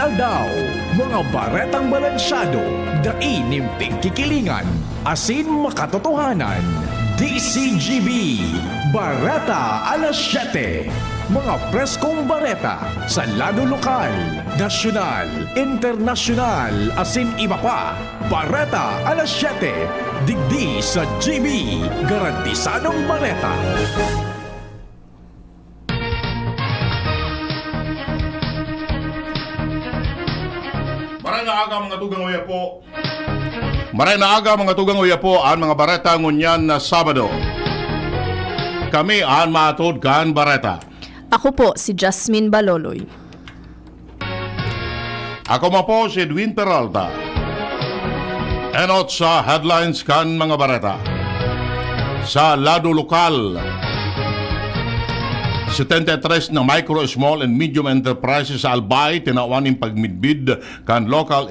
aldaw, mga baretang balansyado, daing kikilingan, asin makatotohanan. DCGB, Bareta alas 7. Mga preskong bareta sa lado lokal, nasyonal, internasyonal, asin iba pa. Bareta alas 7. Digdi sa GB, garantisadong bareta. Maray na aga mga tugang uya po. Maray na aga mga tugang uya po ang mga bareta ngunyan na Sabado. Kami ang matod kan bareta. Ako po si Jasmine Baloloy. Ako mo po si Edwin Peralta. Enot sa headlines kan mga bareta. Sa lado lokal, 73 na micro, small and medium enterprises sa Albay tinawan ng pagmidbid kan local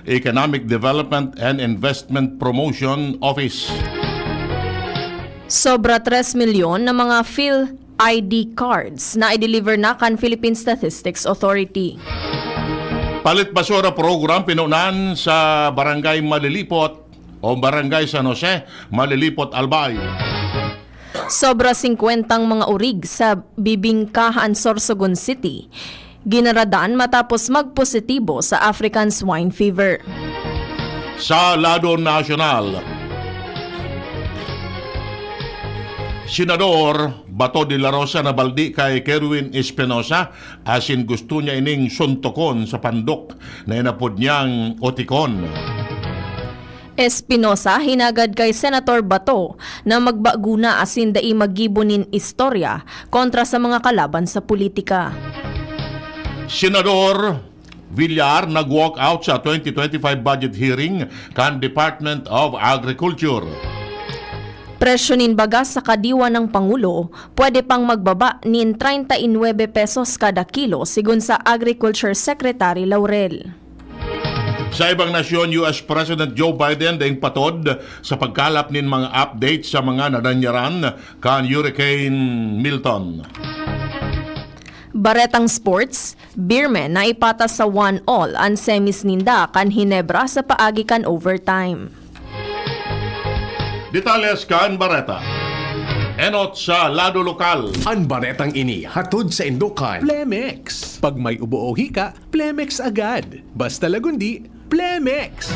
Economic Development and Investment Promotion Office. Sobra 3 milyon na mga PhilID cards na i-deliver na kan Philippine Statistics Authority. Palit basura program pinunan sa Barangay Malilipot o Barangay San Jose, Malilipot, Albay. Sobra 50 mga urig sa Bibingkahan, Sorsogon City. Ginaradan matapos magpositibo sa African Swine Fever. Sa lado nasyonal, Senador Bato de la Rosa na baldi kay Kerwin Espinosa asin gusto niya ining suntokon sa pandok na inapod niyang otikon. Espinosa hinagad kay Senator Bato na magbaguna asin dai magibonin istorya kontra sa mga kalaban sa politika. Senador Villar nag-walk out sa 2025 budget hearing kan Department of Agriculture. Presyonin baga sa kadiwa ng Pangulo, pwede pang magbaba nin 39 pesos kada kilo sigun sa Agriculture Secretary Laurel. Sa ibang nasyon, US President Joe Biden daing patod sa pagkalap nin mga updates sa mga nadanyaran kan Hurricane Milton. Baretang sports, Beermen na ipatas sa 1-1 ang semis ninda kan Hinebra sa paagi kan overtime. Detalles kan Bareta. Enot sa lado lokal. Ang baretang ini hatod sa Indokan. Plemex. Pag may ubo o hika, Plemex agad. Basta lagundi, Plemex.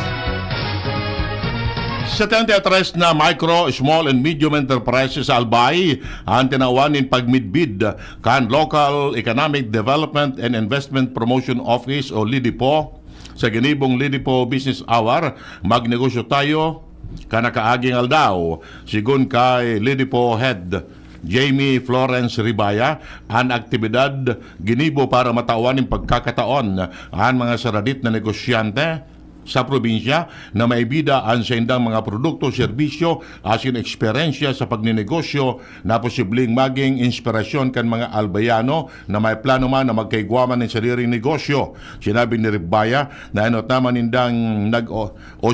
73 na micro, small and medium enterprises sa Albay ang tinawanin pagmidbid kan Local Economic Development and Investment Promotion Office o LIDIPO. Sa ginibong LIDIPO Business Hour, magnegosyo tayo kanakaaging aldaw sigun kay LIDIPO Head Jamie Florence Ribaya ang aktibidad ginibo para matawan ng pagkakataon ang mga saradit na negosyante sa probinsya na maibida ang sa indang mga produkto, serbisyo, asin eksperyensya sa pagninegosyo na posibleng maging inspirasyon kan mga albayano na may plano man na magkaigwaman ng sariling negosyo. Sinabi ni Ribaya na inot naman indang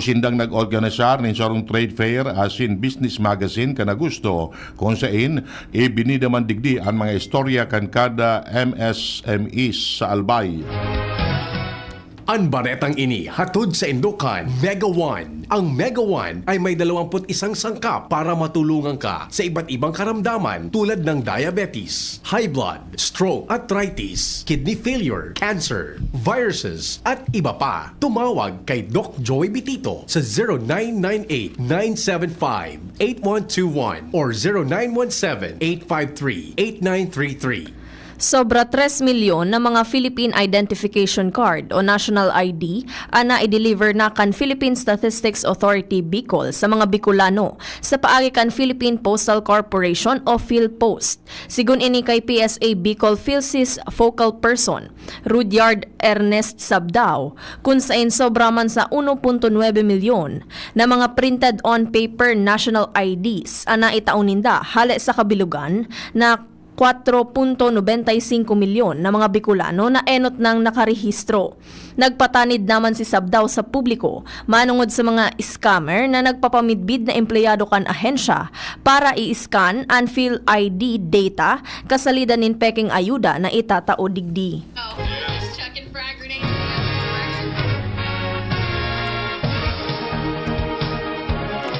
sindang nag-organisar ng sarong trade fair asin business magazine ka na gusto kung saan ibinida man digdi ang mga istorya kan kada MSMEs sa Albay. Ang baretang ini hatod sa Indokan, Mega One. Ang Mega One ay may 21 sangkap para matulungan ka sa iba't ibang karamdaman tulad ng diabetes, high blood, stroke, arthritis, kidney failure, cancer, viruses, at iba pa. Tumawag kay Doc Joy Bitito sa 0998-975-8121 or 0917-853-8933. Sobra 3 milyon na mga Philippine Identification Card o National ID ana i-deliver na kan Philippine Statistics Authority Bicol sa mga Bicolano sa paagi kan Philippine Postal Corporation o PhilPost. Sigun ini kay PSA Bicol PhilSys Focal Person, Rudyard Ernest Sabdao, kung saan sobra man sa 1.9 milyon na mga printed on paper national IDs ana itauninda hale sa kabilugan na 4.95 milyon na mga Bicolano na enot ng nakarehistro. Nagpatanid naman si Sabdao sa publiko manungod sa mga scammer na nagpapamidbid na empleyado kan ahensya para i-scan ang PhilID data kasalidan nin peking ayuda na itatao digdi. Just chucking frag grenades.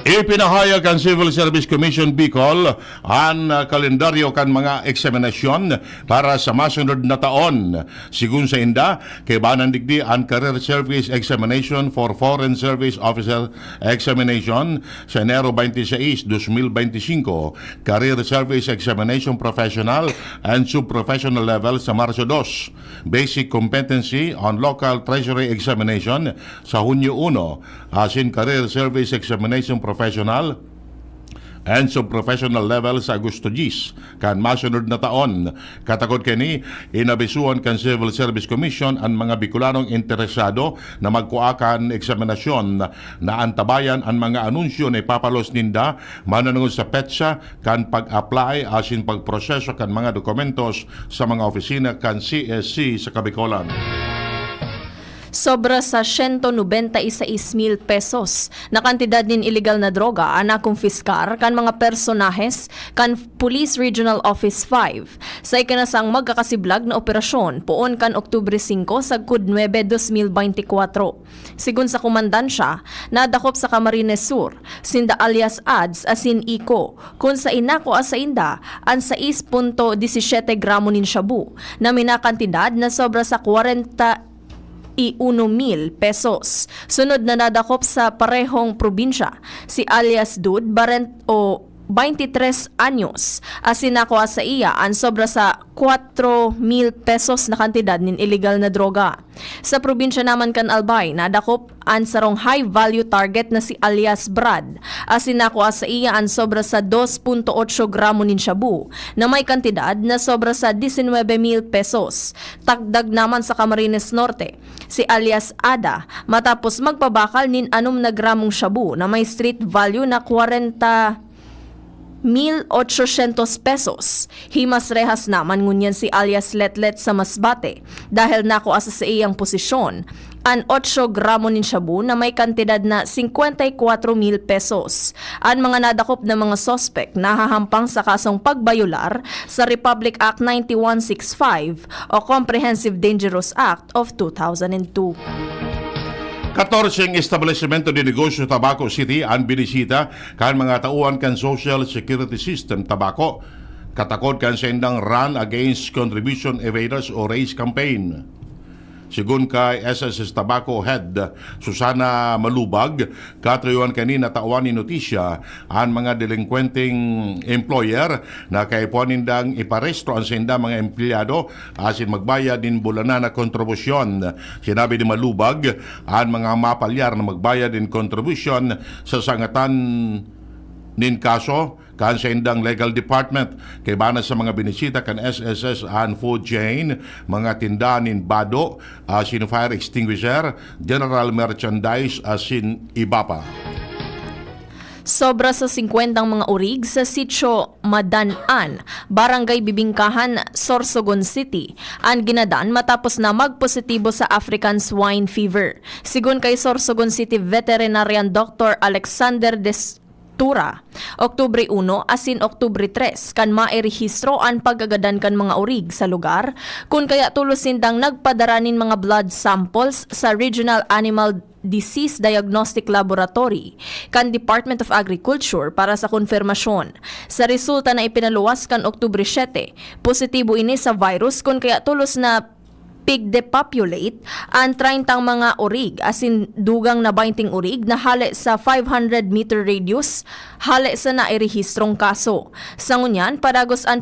Ipinahayag ang Civil Service Commission Bicol ang kalendaryo kan mga eksaminasyon para sa masunod na taon. Sigun sa inda, kay banan digdi ang Career Service Examination for Foreign Service Officer Examination sa Enero 26, 2025, Career Service Examination Professional and Subprofessional level sa Marso 2, Basic Competency on Local Treasury Examination sa Hunyo 1, asin Career Service Examination Professional and Subprofessional level sa Agosto 10 kan masunod na taon. Katakot kini inabisuan kan Civil Service Commission ang mga Bicolanong interesado na magkuakan eksaminasyon na antabayan ang mga anunsyo na ipapalos ninda mananungod sa petsa kan pag-apply asin pagproseso kan mga dokumentos sa mga opisina kan CSC sa Kabicolan. Sobra sa 196,000 pesos na kantidad nin illegal na droga ana kumpiskar kan mga personahes kan Police Regional Office 5 sa ikanasang magkakasiblag na operasyon poon kan Oktubre 5 sa Kud 9, 2024. Sigun sa komandansya, nadakop sa Camarines Sur, sinda alias Ads asin Iko, kung sa inako sa inda ang 6.17 gramo nin shabu na minakantidad na sobra sa 41,000 pesos. Sunod na nadakop sa parehong probinsya si alias Dud Barent o 23 anyos. Asinako sa iya ang sobra sa 4,000 pesos na kantidad nin illegal na droga. Sa probinsya naman kan Albay, nadakop ang sarong high value target na si alias Brad. Asinako sa iya ang sobra sa 2.8 gramo nin shabu na may kantidad na sobra sa 19,000 pesos. Tagdag naman sa Camarines Norte, si alias Ada matapos magpabakal nin 6 na gramong shabu na may street value na 40,800 pesos. Himas rehas naman ngunyan si alias Letlet sa Masbate dahil nakuha sa iyang posisyon ang 8 gramo nin shabu na may kantidad na 54,000 pesos. Ang mga nadakop na mga sospek nahahampang sa kasong pagbayular sa Republic Act 9165 o Comprehensive Dangerous Act of 2002. 14 establishmento de negosyo Tabaco City ang binisita kan mga tauhan kan Social Security System Tabaco. Katakot kan sa indang Run Against Contribution Evaders o RACE campaign. Sigun kay SSS Tabaco Head Susana Malubag, katrayuan kanina tawan ni notisya ang mga delinquenting employer na kay puanindang iparestro ang senda mga empleyado asin magbayad din bulanan na kontribusyon. Sinabi ni Malubag ang mga mapalyar na magbayad din kontribusyon sa sangatan nin kaso kan sa indang legal department kay bana sa mga binisita kan SSS and food chain, mga tindahan nin bado, asin fire extinguisher, general merchandise asin iba pa. Sobra sa 50 mga urig sa sitio Madanan, Barangay Bibingkahan, Sorsogon City, ang ginadaan matapos na magpositibo sa African Swine Fever. Sigun kay Sorsogon City Veterinarian Dr. Alexander Tura, Oktubre 1 asin Oktubre 3 kan mairehistro ang pagagadan kan mga urig sa lugar kun kaya tulos sindang nagpadaranin mga blood samples sa Regional Animal Disease Diagnostic Laboratory kan Department of Agriculture para sa konfirmasyon. Sa resulta na ipinaluwas kan Oktubre 7, positibo ini sa virus kun kaya tulos na pig-depopulate ang 30 mga urig asin dugang na 20 urig na hali sa 500 meter radius hali sa nairehistrong kaso. Sa ngunyan, padagos ang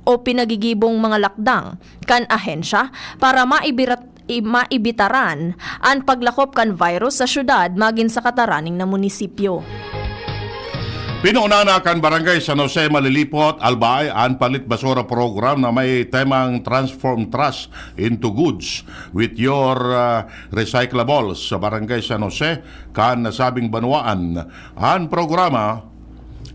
pinagigibong mga lakdang kan ahensya para maibitaran ang paglakop kan virus sa syudad magin sa kataraning na munisipyo. Pinuuna kan Barangay San Jose Malilipot, Albay, ang palit basura program na may temang Transform Trash into Goods with your recyclables sa Barangay San Jose kan nasabing banwaan. Ang programa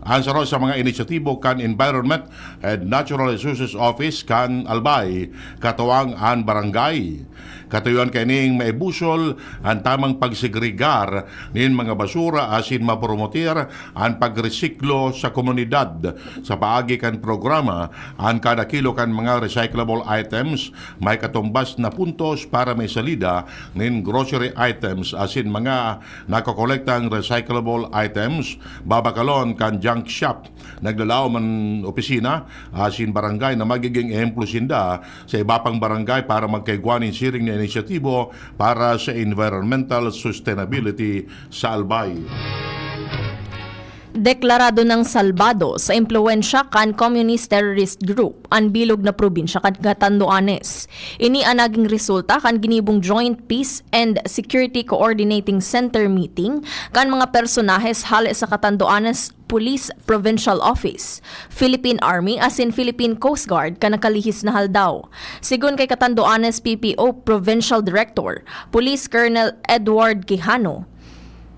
Ansaro sa mga inisyatibo kan Environment and Natural Resources Office kan Albay, katuwang an barangay. Katuyuan kaning maibusol ang tamang pagsegregar nin mga basura asin mapromotir ang pagresiklo sa komunidad. Sa paagi kan programa, ang kada kilo kan mga recyclable items may katumbas na puntos para may salida nin grocery items asin mga nakokolektang recyclable items babakalon kan junk shop. Naglalaw man opisina asin barangay na magiging ehemplo sinda sa iba pang barangay para magkaigwanin siring na inisyatibo para sa environmental sustainability sa Albay. Deklarado ng salbado sa impluensya kan communist terrorist group ang bilog na probinsya kan Catanduanes. Ini ang naging resulta kan ginibong Joint Peace and Security Coordinating Center meeting kan mga personahes hali sa Catanduanes Police Provincial Office, Philippine Army asin Philippine Coast Guard ka nakalihis na haldaw. Sigun kay Catanduanes PPO Provincial Director, Police Colonel Edward Quijano,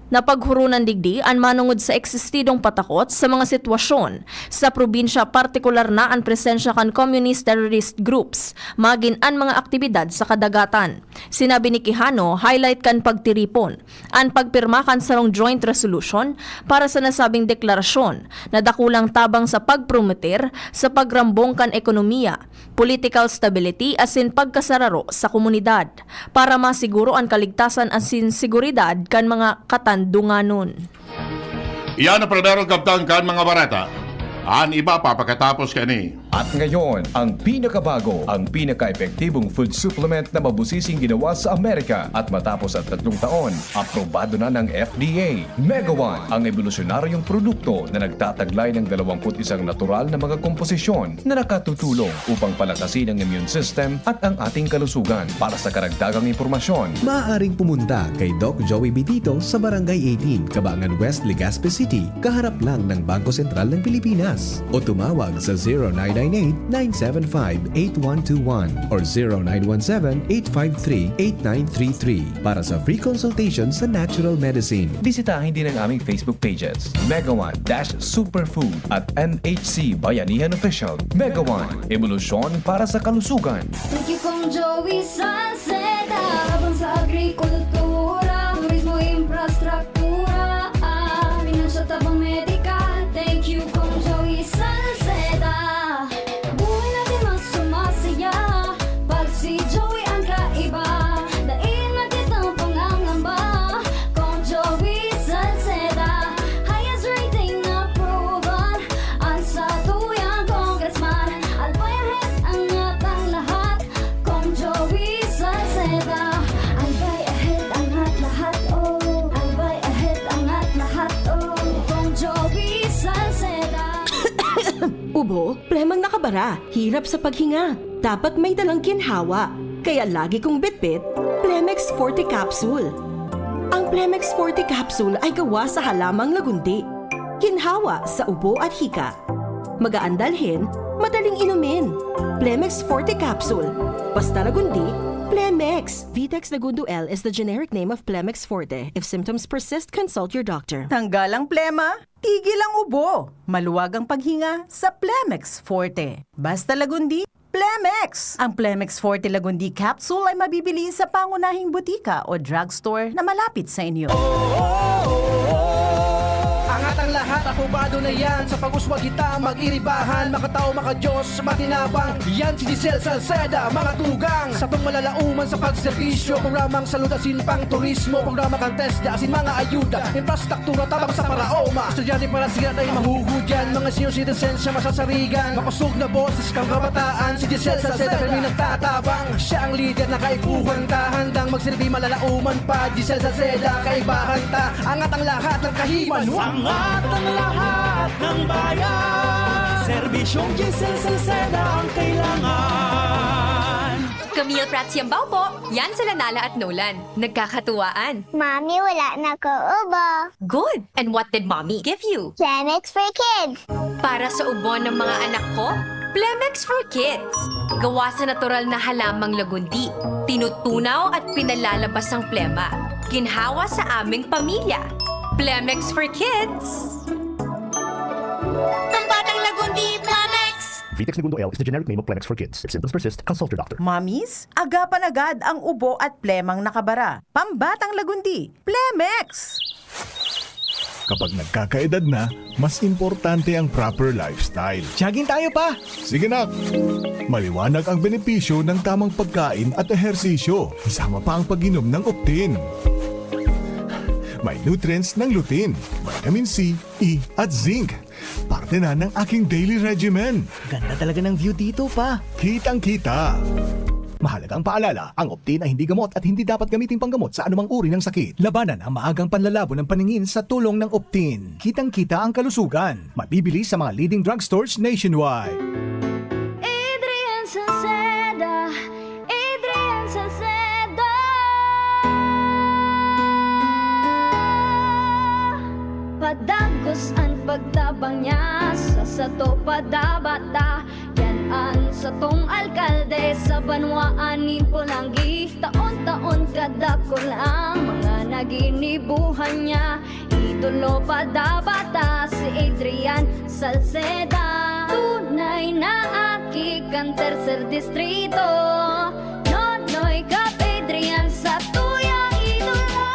napaghurunan digdi ang manungod sa eksistidong patakot sa mga sitwasyon sa probinsya, partikular na ang presensya kan communist terrorist groups, magin ang mga aktibidad sa kadagatan. Sinabi ni Quijano, highlight kan pagtiripon, ang pagpirma kan sarong joint resolution para sa nasabing deklarasyon na dakulang tabang sa pagpromoter sa pagrambong kan ekonomiya, political stability asin pagkasararo sa komunidad para masiguro ang kaligtasan asin seguridad kan mga katandunganon. Iyan ang pranarong kaptang kan mga barata. Ang iba pa pagkatapos kani. At ngayon, ang pinakabago, ang pinaka-epektibong food supplement na mabusising ginawa sa Amerika at matapos ang 3 taon, aprobado na ng FDA. Mega One, ang evolusyonaryong produkto na nagtataglay ng 21 natural na mga komposisyon na nakatutulong upang palakasin ang immune system at ang ating kalusugan. Para sa karagdagang impormasyon, Maaaring pumunta kay Doc Joey Bitito sa Barangay 18, Cabangan West, Legazpi City, kaharap lang ng Bangko Sentral ng Pilipinas. O tumawag sa 0998-975-8121 or 0917-853-8933 para sa free consultation sa natural medicine. bisitahin din ang aming Facebook pages, Mega One-Superfood at NHC Bayanihan Official. Mega One, evolusyon para sa kalusugan. Thank you kong Joey Salceda, habang sa agrikultura, turismo, infrastruktura, finansya, tabang medikal. Thank you kong Joey Salceda, buhay natin mas sumasaya pag si Joey ang kaiba, daig natin ang pangangamba. Kong Joey Salceda, highest rating na proven ang sa tuyang congressman. Albayan angat ang lahat, Kong Joey Salceda. Albay ahead angat lahat, oh. Albay ahead angat lahat, oh. Kong Joey Salceda. Ubo, plemang nakabara, hirap sa paghinga. Dapat may dalang ginhawa. Kaya lagi kong bitbit, Plemex Forte Capsule. Ang Plemex Forte Capsule ay gawa sa halamang lagundi. Ginhawa sa ubo at hika. Magaan dalhin, madaling inumin. Plemex Forte Capsule. Basta lagundi, Plemex. Vitex Lagundo L is the generic name of Plemex Forte. If symptoms persist, consult your doctor. Tanggal ang plema, tigil ang ubo. Maluwag ang paghinga sa Plemex Forte. Basta lagundi, Plemex! Ang Plemex Forte Lagundi Capsule ay mabibili sa pangunahing butika o drugstore na malapit sa inyo. Angat ang lahat, aprobado na yan. Sa pag-uswag kita, mag-iribahan. Makatao, makadiyos, matinabang. Yan si Giselle Salceda, mga tugang. Sa tong malalauman sa pagserbisyo. Programang salutasin pang turismo. Programa kang test, asin mga ayuda. Infrastruktura, tabang sa paraoma. Estudyante para sigat ay mahugudyan. Mga senior citizens siya masasarigan. Makusog na boses kang kabataan. Si Giselle Salceda, kami nagtatabang. Siya ang leader na kaibuhan ta. Handang magsilbi malalauman pa. Giselle Salceda, kaibahan ta. Angat ang lahat ng kahiman. Angat ang lahat ng bayan. Serbisyong Giselle Salceda ang kailangan. Camille Pratsiambao po. Yan sila Nala at Nolan. Nagkakatuwaan. Mami, wala na ko ubo. Good! And what did Mommy give you? Plemex for kids. Para sa ubo ng mga anak ko, Plemex for Kids. Gawa sa natural na halamang lagundi. Tinutunaw at pinalalabas ang plema. Ginhawa sa aming pamilya. Plemex for Kids. Authority Plemex. Vitex Segundo L is the generic name of Plemex for kids. If symptoms persist, consult your doctor. Mamis, agapan agad ang ubo at plemang nakabara. Pambatang lagundi, Plemex! Kapag nagkakaedad na, mas importante ang proper lifestyle. Jogging tayo pa! Sige nak! Maliwanag ang benepisyo ng tamang pagkain at ehersisyo. Kasama pa ang pag-inom ng Optin. May nutrients ng lutein, vitamin C, E at zinc. Parte na ng aking daily regimen. Ganda talaga ng view dito pa. Kitang-kita. Mahalagang paalala, ang Optin ay hindi gamot at hindi dapat gamitin panggamot sa anumang uri ng sakit. Labanan ang maagang panlalabo ng paningin sa tulong ng Optin. Kitang-kita ang kalusugan. Mabibili sa mga leading drugstores nationwide. Adrian Salceda, Adrian Salceda. Padagos ang pagtabang niya sa sato padabata. Yan ang satong alkalde sa banwaan ni Pulangi. Taon-taon kadako lang mga naginibuhan niya. Idolo padabata si Adrian Salceda. Tunay na aki kan tercer distrito. Nonoy kap Adrian sa tuyang idolo.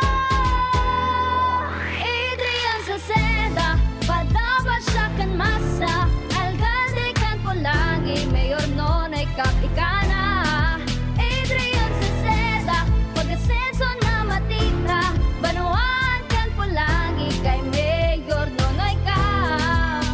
Adrian Salceda, padaba siya kan masa. Alcalde kan Pulangi, mayor nonoy kap ikana. Adrian Salceda, pag-asenso na matita. Banuan kan Pulangi, kay mayor nonoy kap.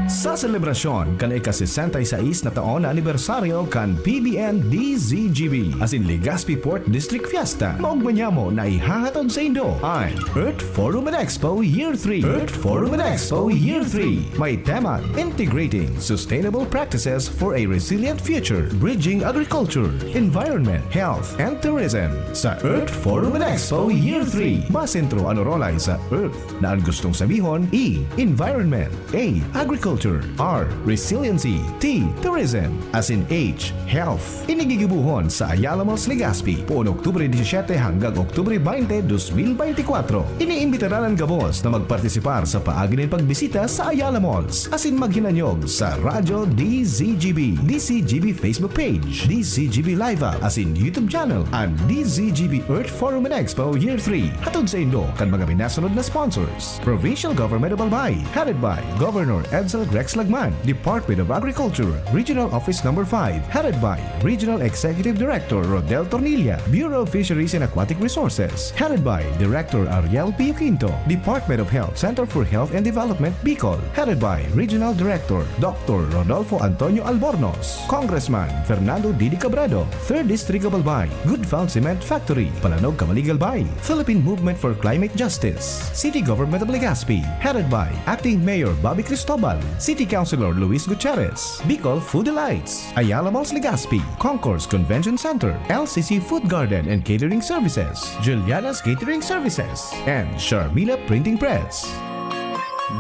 Sa selebrasyon kan ika-66 na taon na anibersaryo kan PBN DZGB as in Legazpi Port District Fiesta, maugmanyamo na ihahatod sa Indo ang Earth Forum and Expo Year 3. Earth Forum and Expo Year 3 may tema Integrating Sustainable Practices for a Resilient Future, Bridging Agriculture, Environment, Health, and Tourism. Sa Earth Forum and Expo Year 3, masentro ano rolay sa Earth na ang gustong sabihon E. Environment, A. Agriculture, R. Resiliency, T. Tourism, as in H. Health. Inigigibuhon sa Ayala Malls, Legazpi poon Oktubre 17 hanggang Oktubre 20, 2024. Iniimbitaran ang gabos na magpartisipar sa paagi ng pagbisita sa Ayala Malls, as in maghinanyog sa Radyo DZGB, DCGB Facebook page, DCGB Live App, as in YouTube channel, and DZGB Earth Forum and Expo Year 3. Hatod sa Indo kan mga binasunod na sponsors. Provincial Government of Albay, headed by Governor Edsel Rex Lagman. Department of Agriculture, Regional Office No. 5, headed by Regional Executive Director Rodel Tornilla. Bureau of Fisheries and Aquatic Resources, headed by Director Ariel Pio Quinto. Department of Health, Center for Health and Development, Bicol, headed by Regional Director Dr. Rodolfo Antonio Albornoz. Congressman Fernando Didi Cabrado, 3rd District of Albay. Good Found Cement Factory, Palanog, Camalig, Albay. Philippine Movement for Climate Justice. City Government of Legazpi, headed by Acting Mayor Bobby Cristobal. City Councilor Luis Gutierrez. Bicol Food Delights, Ayala Malls, Legazpi. Concourse Convention Center, LCC Food Garden and Catering Services, Juliana's Catering Services, and Sharmila Printing Press.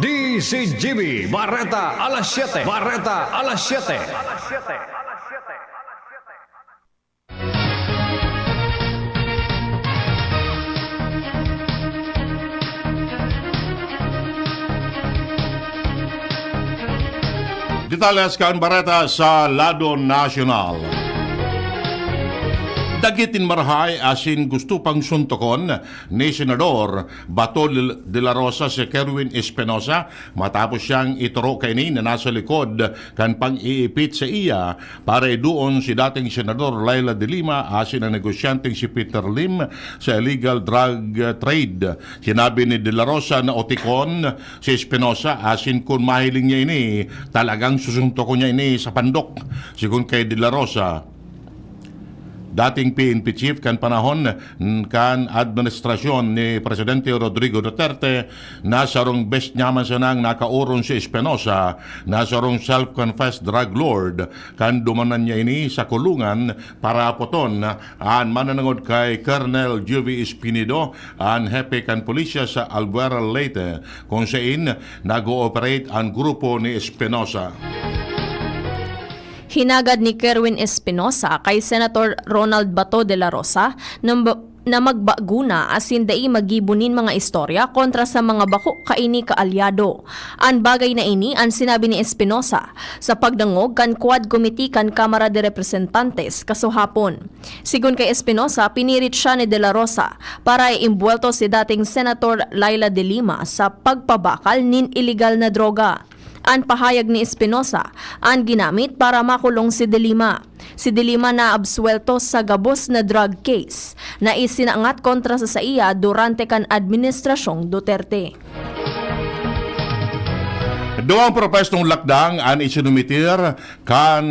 DCGB, Barreta, alas 7. Barreta, alas 7. Detalles kan Bareta sa Lado Nacional. Dagitin marahay asin gusto pang suntokon ni Senador Bato de la Rosa si Kerwin Espinosa matapos siyang ituro kay ni na nasa likod kan pang-iipit sa iya para iduon si dating Senador Laila de Lima asin ang negosyanteng si Peter Lim sa illegal drug trade. Sinabi ni de la Rosa na otikon si Espinosa asin kung mahiling niya ini talagang susuntokon niya ini sa pandok. Sigun kay de la Rosa, dating PNP chief kan panahon kan administrasyon ni Presidente Rodrigo Duterte, nasarong best nyaman sa nang nakauron si Espinosa, nasarong self-confessed drug lord kan dumanan niya ini sa kulungan para poton an mananangod kay Colonel Juvie Espinido an hepe kan pulisya sa Albuera Leyte kung saan nag-ooperate ang grupo ni Espinosa. Hinagad ni Kerwin Espinosa kay Senator Ronald Bato de la Rosa na magbaguna asin dai magibunin mga istorya kontra sa mga bako kaini kaalyado. An bagay na ini ang sinabi ni Espinosa sa pagdangog kan Quad Committee kan Kamara de Representantes kasuhapon. Sigun kay Espinosa, pinirit siya ni De La Rosa para iimbuelto si dating Senator Laila de Lima sa pagpabakal nin illegal na droga. Ang pahayag ni Espinosa, ang ginamit para makulong si De Lima. Si De Lima na absuelto sa gabos na drug case na isinangat kontra sa iya durante kan Administrasyong Duterte. Doang propestong lakdang an isinumitir kan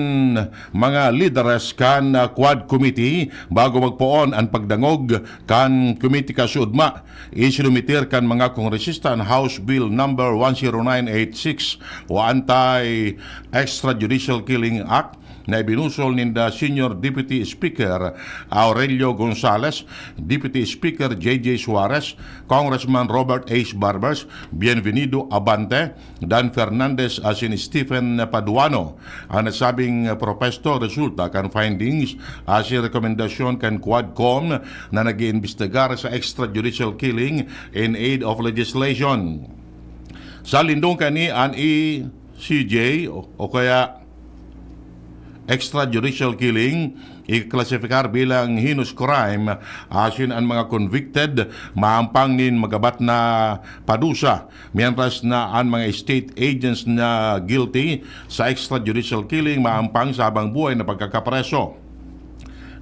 mga leaders kan Quad Committee bago magpoon ang pagdangog kan Committee kasudma. Isinumitir kan mga kongresista ang House Bill number 10986 o Anti-Extrajudicial Killing Act na ibinusol ni Senior Deputy Speaker Aurelio Gonzales, Deputy Speaker J.J. Suarez, Congressman Robert H. Barbers, Bienvenido Abante, Dan Fernandez asin Stephen Paduano. Ang nasabing propesto resulta kan findings asin rekomendasyon kan Quadcom na nag-iimbestigar sa extrajudicial killing in aid of legislation. Sa lindong kani an ECJ o kaya extrajudicial killing i-klasifikar bilang heinous crime asin ang mga convicted maampang nin magabat na padusa mientras na ang mga state agents na guilty sa extrajudicial killing maampang sa habang buhay na pagkakapreso.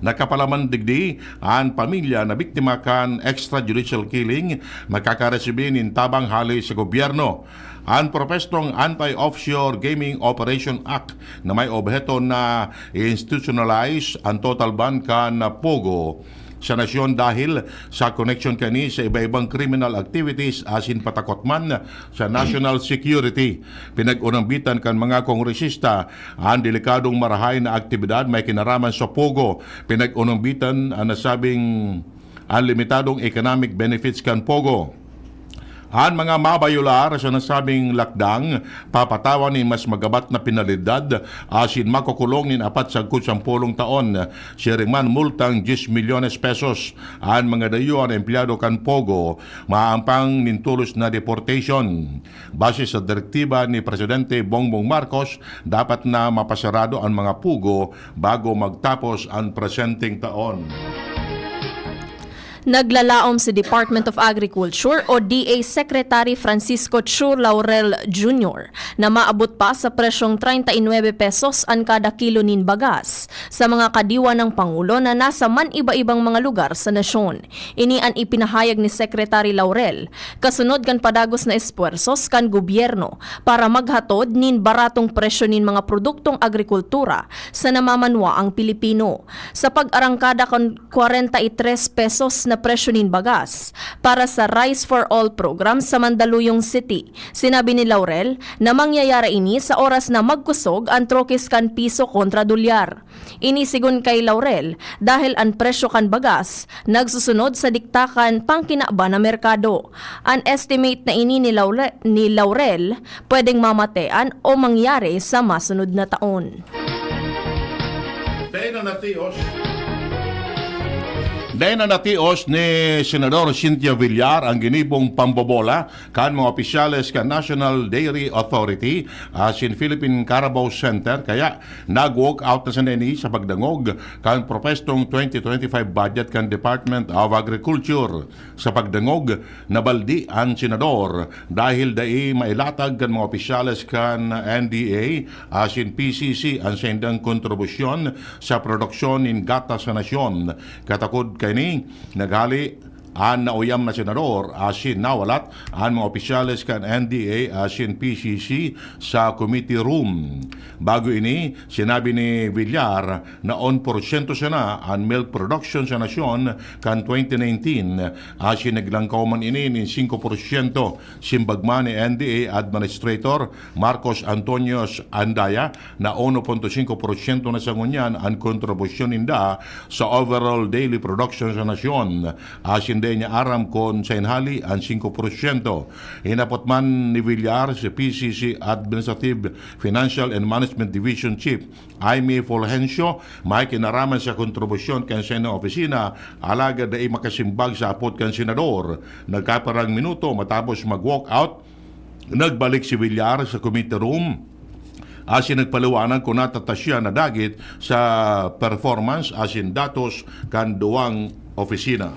Nakapalaman digdi ang pamilya na biktima kan extrajudicial killing magkakaresibin in tabang hali sa gobyerno. Ang propestong Anti-Offshore Gaming Operation Act na may objeto na institutionalize ang total ban kan Pogo sa nasyon dahil sa connection kani sa iba-ibang criminal activities asin patakot man sa national security. Pinag-unambitan kan mga kongresista ang delikadong marahay na aktibidad may kinaraman sa Pogo. Pinag-unambitan ang nasabing unlimitadong economic benefits kan Pogo. Ang mga mabayular sa nasabing lakdang papatawan ni mas magabat na penalidad asin makukulong nin 4 sa 10 taon. Siringman multang 10 milyones pesos. Ang mga dayuan empleyado kan Pogo maampang nintulos na deportation. Base sa direktiba ni Presidente Bongbong Marcos, dapat na mapasarado ang mga pugo bago magtapos ang presenteng taon. Naglalaom si Department of Agriculture o DA Secretary Francisco Chu Laurel Jr. na maabot pa sa presyong 39 pesos ang kada kilo nin bagas sa mga kadiwa ng Pangulo na nasa man iba-ibang mga lugar sa nasyon. Ini ang ipinahayag ni Secretary Laurel kasunod kan padagos na espuersos kan gobyerno para maghatod nin baratong presyo nin mga produktong agrikultura sa namamanwa ang Pilipino. Sa pag-arangkada kan 43 pesos na presyo nin bagas para sa Rice for All program sa Mandaluyong City. Sinabi ni Laurel na mangyayari ini sa oras na magkusog ang trokis kan piso kontra dolyar. Inisigon kay Laurel dahil ang presyo kan bagas nagsusunod sa diktakan pangkinaba na merkado. An estimate na ini ni Laurel pwedeng mamatean o mangyari sa masunod na taon. Dahil na natios ni Senador Cynthia Villar ang ginibong pambobola kan mga opisyales kan National Dairy Authority asin Philippine Carabao Center kaya nag-walk out na sa nini sa pagdangog kan propestong 2025 budget kan Department of Agriculture. Sa pagdangog, nabaldi ang senador dahil dai mailatag kan mga opisyales kan NDA asin PCC ang sendang kontribusyon sa produksyon in gatas sa nasyon. Katakod kay ni nagali ang nauyam na senador asin nawalat ang mga opisyales kan NDA asin PCC sa committee room. Bago ini, sinabi ni Villar na 1% siya na ang milk production sa nasyon kan 2019 asin naglangkaw man ini ni 5% simbagma ni NDA Administrator Marcos Antonio Andaya na 1.5% na sa ngunyan ang kontribusyon ninda sa overall daily production sa nasyon asin hindi niya aram kon sa inhali ang 5%. Hinapot man ni Villar si PCC Administrative Financial and Management Division Chief Jaime Fulgencio, may kinaraman sa kontribusyon kan sa opisina alaga da makasimbag sa apot kan senador. Nagkaparang minuto matapos mag-walk out, nagbalik si Villar sa committee room asin nagpaliwanag kung natatasya na dagit sa performance asin datos kan duwang opisina.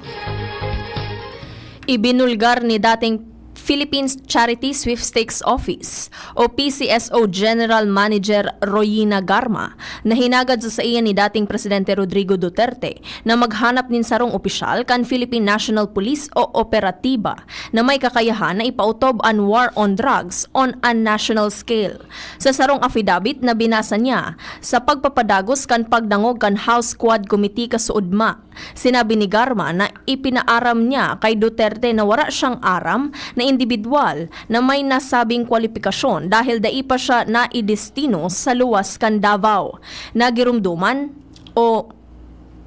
Ibinulgar ni dating Philippines Charity Sweepstakes Office o PCSO General Manager Royina Garma na hinagad sa iya ni dating Presidente Rodrigo Duterte na maghanap nin sarong opisyal kan Philippine National Police o operatiba na may kakayahan na ipautob ang war on drugs on a national scale. Sa sarong affidavit na binasa niya sa pagpapadagos kan pagdangog kan House Squad Committee kasuudma, sinabi ni Garma na ipinaaram niya kay Duterte na wala siyang aram na individual na may nasabing kwalifikasyon dahil dai pa siya naidestino sa luwas kan Davao.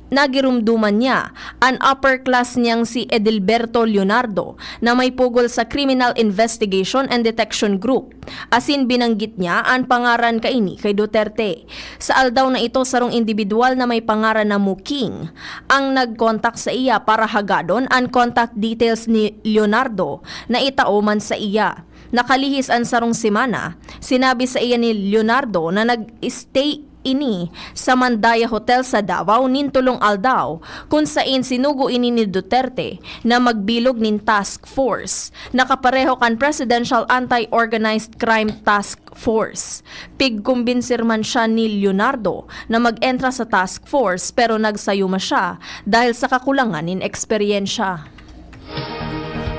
Nagirumduman niya ang upper class niyang si Edilberto Leonardo na may pugol sa Criminal Investigation and Detection Group. Asin binanggit niya ang pangaran kaini kay Duterte. Sa aldaw na ito sarong individual na may pangaran na Muking ang nagkontak sa iya para hagadon ang contact details ni Leonardo na itao man sa iya. Nakalihis ang sarong semana, sinabi sa iya ni Leonardo na nag-stay ini sa Mandaya Hotel sa Davao nintulong aldaw kung saan sinugo ini ni Duterte na magbilog nin task force. Nakapareho kan Presidential Anti-Organized Crime Task Force. Pigkumbinsir man siya ni Leonardo na mag-entra sa task force pero nagsayuma siya dahil sa kakulangan nin eksperyensya.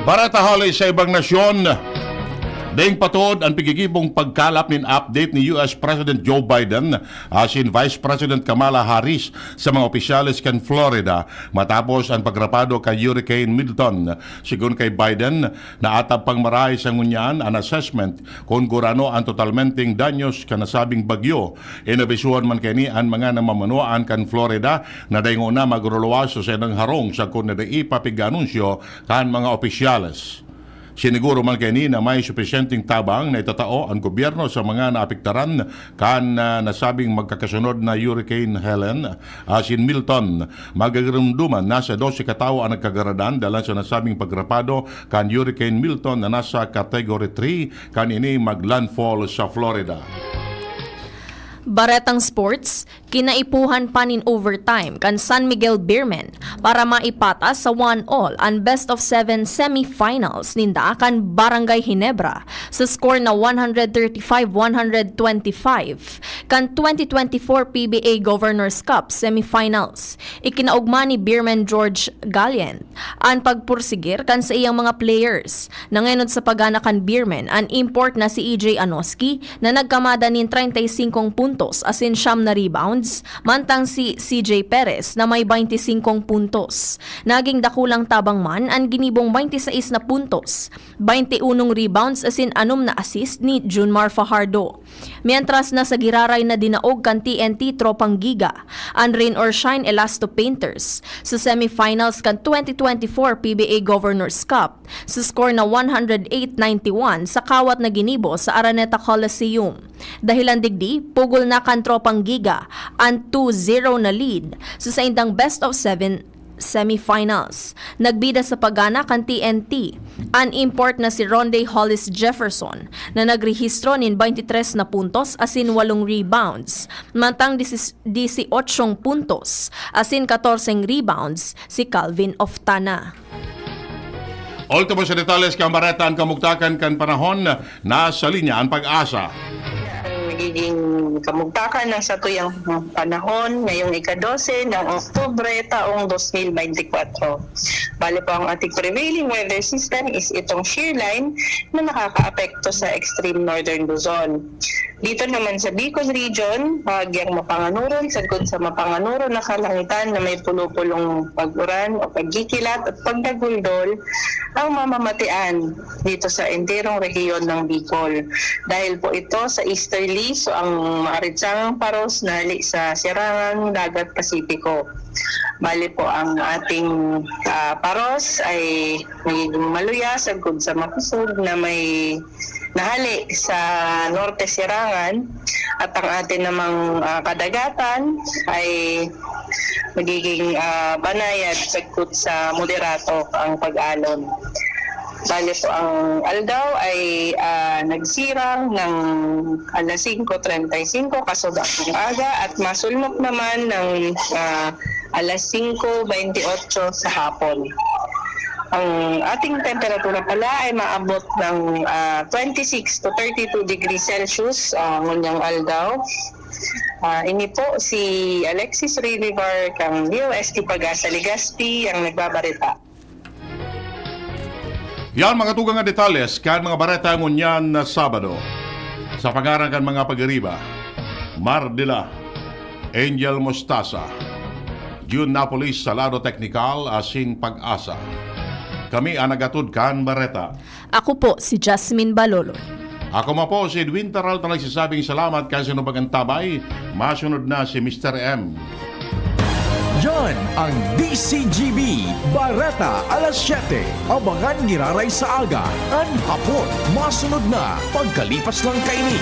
Barata hali sa ibang nasyon, daing patod ang pigigibong pagkalap nin update ni US President Joe Biden asin Vice President Kamala Harris sa mga opisyalis kan Florida matapos ang pagrapado kay Hurricane Milton. Sigun kay Biden, naatab pang maray sa ngunyan ang assessment kung gurano ang totalmenteng danyos kan nasabing bagyo. Inabisuhan man kini ang mga namamanuan kan Florida na daing una magruluwas sa ng harong sa kung na ipapiganunsyo kan mga opisyalis. Siniguro man kini na may supisyenteng tabang na itatao ang gobyerno sa mga naapektaran kan nasabing magkakasunod na Hurricane Helen asin Milton. Magagrumduman nasa 12 katao ang nagkagaradan dahil sa nasabing pagrapado kan Hurricane Milton na nasa Category 3 kan ini maglandfall sa Florida. Baretang sports, kinaipuhan pa nin overtime kan San Miguel Beermen para maipatas sa 1-1 ang best of 7 semifinals ninda kan Barangay Ginebra sa score na 135-125 kan 2024 PBA Governors Cup semifinals. Ikinaugma ni Beerman George Gallant ang pagpursigir kan sa iyang mga players. Nangenod sa pagana kan Beerman ang import na si EJ Anoski na nagkamada nin 35 puntos asin siyam na rebounds, mantang si CJ Perez na may 25 puntos. Naging dakulang tabang man ang ginibong 26 na puntos, 21 rebounds asin 6 na assist ni Junmar Fajardo. Mientras nasa giraray na dinaog kan TNT Tropang Giga, ang Rain or Shine Elasto Painters sa semifinals kan 2024 PBA Governors Cup sa score na 108-91 sa kawat na ginibo sa Araneta Coliseum. Dahilan digdi, pugol na kan Tropang Giga ang 2-0 na lead sa saindang best of 7 semifinals. Nagbida sa pagana kan TNT ang import na si Ronde Hollis Jefferson na nagrehistro nin 23 na puntos asin 8 rebounds, mantang 18 puntos asin 14 rebounds si Calvin Oftana. Ultimo sa detalles kambareta ang kamugtakan kan panahon na sa linya ang pag-asa. Magiging kamugtakan ng satuyang panahon ngayong ika-12 ng Oktubre taong 2024. Bali po ang ating prevailing weather system is itong shear line na nakakaapekto sa extreme northern Luzon. Dito naman sa Bicol region, bahagyang mapanganuron, sagod sa mapanganuron na kalangitan na may pulo-pulong pag-uran o pagkikilat at pagdaguldol ang mamamatian dito sa enterong rehiyon ng Bicol. Dahil po ito sa easterly, so ang maaritsangang paros nali sa sirangang dagat Pasipiko. Bali po ang ating paros ay magiging maluya sagud sa makusog na may nahali sa Norte Sirangan at ang atin namang kadagatan ay magiging banayad sagud sa moderato ang pag-alon. Bali po ang aldaw ay nagsirang ng alas 5:35 kasod akong aga at masulmok naman ng alas 5:28 sa hapon. Ang ating temperatura pala ay maabot ng 26 to 32 degrees Celsius ngunyang aldaw. Ini po si Alexis River kang DOST Pag-asa Legazpi ang nagbabarita. Yan mga tugang nga detalles kan mga bareta ngunyan na Sabado. Sa pangarang kan mga pag-iriba, Mardila, Angel Mostasa, June Napolis Salado Technical asin Pag-asa. Kami ang nagatud kan bareta. Ako po si Jasmine Baloloy. Ako ma po si Edwin Taral na nagsasabing salamat kasi no pagantabay. Masunod na si Mr. M. Yan ang DCGB Bareta alas 7. Abangan giraray sa aga. An hapon. Masunod na pagkalipas lang kaini.